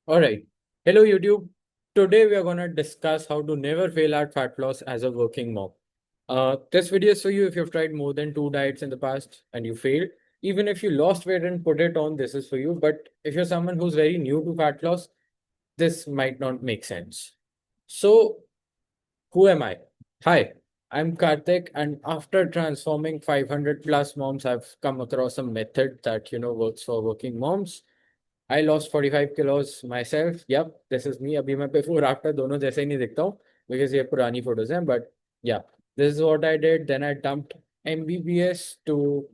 All right. Hello, YouTube. Today we are going to discuss how to never fail at fat loss as a working mom. This video is for you if you've tried more than two diets in the past and you failed. Even if you lost weight and put it on, this is for you. But if you're someone who's very new to fat loss, this might not make sense. So, who am I? Hi, I'm Karthik, and after transforming 500 plus moms, I've come across a method that works for working moms. I lost 45 kilos myself. Yep, this is me. अभी मैं before after दोनों जैसे ही नहीं दिखता हूँ because ये पुरानी photos हैं. But yeah, this is what I did. Then I dumped MBBS to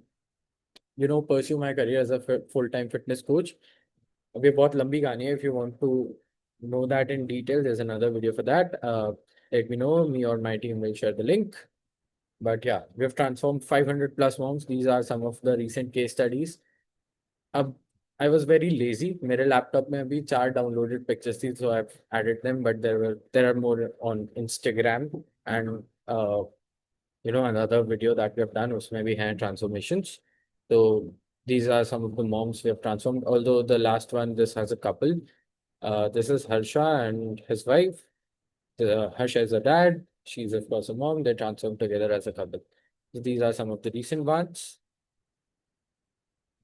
pursue my career as a full-time fitness coach. अब ये बहुत लंबी कहानी है. If you want to know that in detail, there's another video for that. Let me know. Me or my team will share the link. But yeah, we've transformed 500 plus moms. These are some of the recent case studies. अब I was very lazy. मेरे laptop में अभी 4 downloaded pictures थी, so I've added them, but there are more on Instagram and another video that we have done उसमें भी हैं transformations. So these are some of the moms we have transformed. Although the last one, this has a couple. This is Harsha and his wife. Harsha is a dad. She's of course a mom. They transformed together as a couple. So these are some of the recent ones.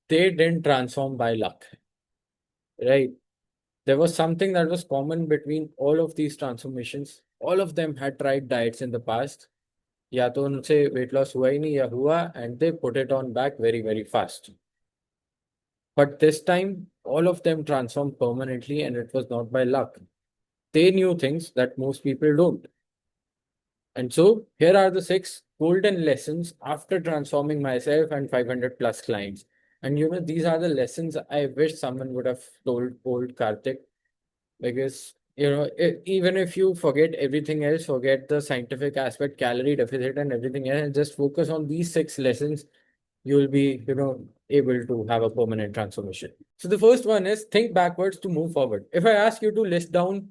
They didn't transform by luck, right? There was something that was common between all of these transformations. All of them had tried diets in the past. या तो उनसे weight loss हुआ ही नहीं या हुआ and they put it on back very, very fast. But this time, all of them transformed permanently and it was not by luck. They knew things that most people don't. And so here are the 6 golden lessons after transforming myself and 500 plus clients. And these are the lessons I wish someone would have told old Karthik, because even if you forget everything else, forget the scientific aspect, calorie deficit and everything else, and just focus on these 6 lessons, you'll be able to have a permanent transformation. So the first one is think backwards to move forward. If I ask you to list down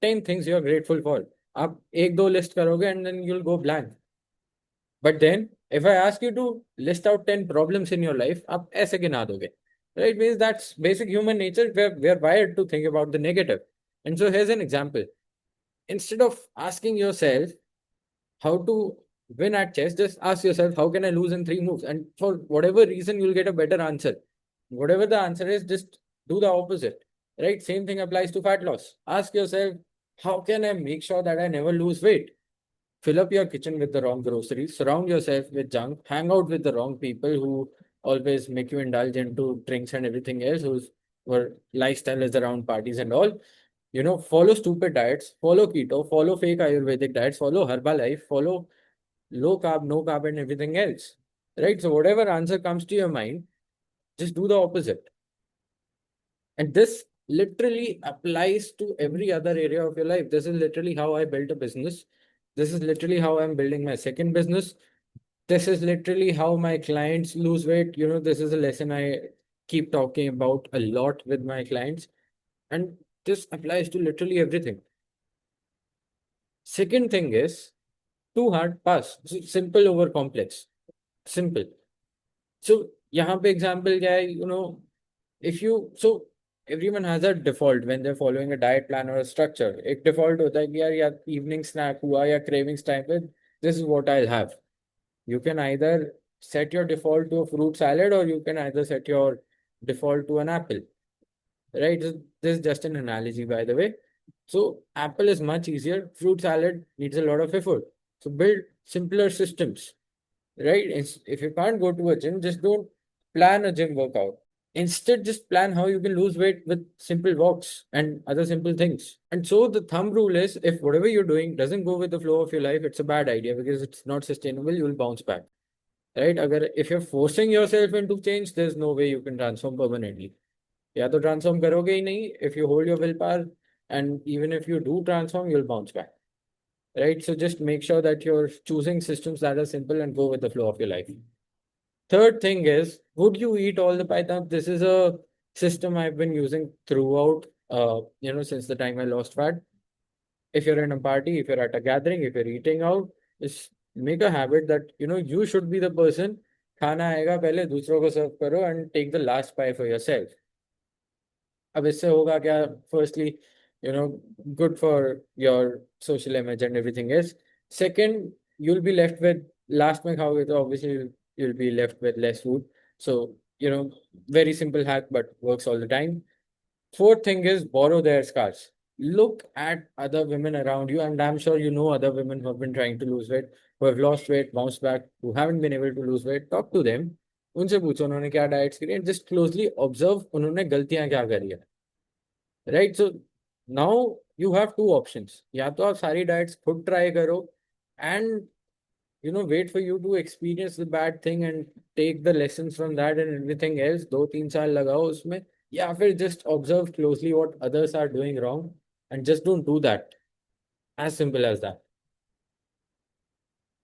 10 things you're grateful for, आप एक दो list करोगे and then you'll go blank. But then if I ask you to list out 10 problems in your life, आप ऐसे गिना दोगे. Right? Means that's basic human nature. We're wired to think about the negative. And so here's an example. Instead of asking yourself how to win at chess, just ask yourself, how can I lose in 3 moves? And for whatever reason, you'll get a better answer. Whatever the answer is, just do the opposite. Right? Same thing applies to fat loss. Ask yourself, how can I make sure that I never lose weight? Fill up your kitchen with the wrong groceries, surround yourself with junk, hang out with the wrong people who always make you indulge into drinks and everything else, whose lifestyle is around parties and all. Follow stupid diets, follow keto, follow fake Ayurvedic diets, follow Herbalife, follow low carb, no carb, and everything else. Right? So, whatever answer comes to your mind, just do the opposite. And this literally applies to every other area of your life. This is literally how I built a business. This is literally how I'm building my second business. This is literally how my clients lose weight. This is a lesson I keep talking about a lot with my clients. And this applies to literally everything. Second thing is too hard, pass. Simple over complex. Simple. So, यहाँ पे example क्या है, if you, so everyone has a default when they're following a diet plan or a structure. एक default होता है कि यार evening snack हुआ या cravings time पे, this is what I'll have. You can either set your default to a fruit salad or you can either set your default to an apple. Right? This is just an analogy, by the way. So apple is much easier. Fruit salad needs a lot of effort. So build simpler systems. Right? If you can't go to a gym, just don't plan a gym workout. Instead, just plan how you can lose weight with simple walks and other simple things. And so the thumb rule is, if whatever you're doing doesn't go with the flow of your life, it's a bad idea because it's not sustainable. You'll bounce back. Right? If you're forcing yourself into change, there's no way you can transform permanently. या तो transform करोगे ही नहीं. If you hold your willpower, and even if you do transform, you'll bounce back. Right? So just make sure that you're choosing systems that are simple and go with the flow of your life. Third thing is, would you eat all the python? This is a system I've been using throughout, since the time I lost fat. If you're in a party, if you're at a gathering, if you're eating out, just make a habit that, you should be the person. खाना आएगा पहले दूसरों को सर्व करो and take the last pie for yourself. अब इससे होगा क्या? Firstly, you know, good for your social image and everything else. Second, you'll be left with, last में खाओगे तो obviously you'll be left with less food. So, very simple hack, but works all the time. Fourth thing is borrow their scars. Look at other women around you, and I'm sure you know other women who have been trying to lose weight, who have lost weight, bounced back, who haven't been able to lose weight. Talk to them. उनसे पूछो उन्होंने क्या diets करी, and just closely observe उन्होंने गलतियां क्या करी है. Right? So now you have two options. या तो आप सारी डाइट्स खुद ट्राई करो and wait for you to experience the bad thing and take the lessons from that and everything else. 2-3 साल लगाओ उसमें, या फिर just observe closely what others are doing wrong and just don't do that. As simple as that.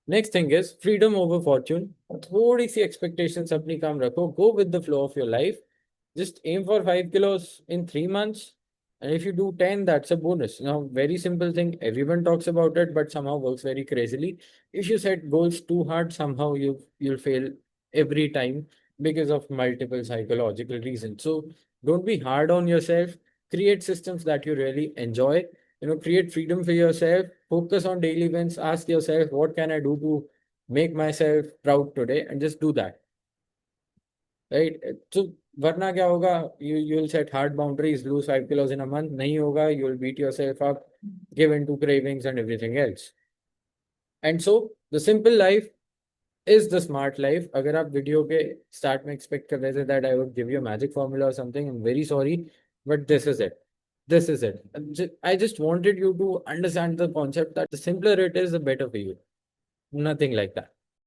Next thing is freedom over fortune. थोड़ी सी expectations अपनी कम रखो. Go with the flow of your life. Just aim for 5 kilos in 3 months. And if you do 10, that's a bonus. Now, very simple thing. Everyone talks about it, but somehow works very crazily. If you set goals too hard, somehow you'll fail every time because of multiple psychological reasons. So don't be hard on yourself. Create systems that you really enjoy. Create freedom for yourself. Focus on daily wins. Ask yourself, what can I do to make myself proud today? And just do that. Right? So वरना क्या होगा? You'll set hard boundaries, lose 5 kilos in a month. नहीं होगा. You'll beat yourself up, give in to cravings and everything else. And so the simple life is the smart life. अगर आप video के start में expect कर रहे थे that I would give you a magic formula or something, I'm very sorry, but this is it. This is it. I just wanted you to understand the concept that the simpler it is, the better for you. Nothing like that.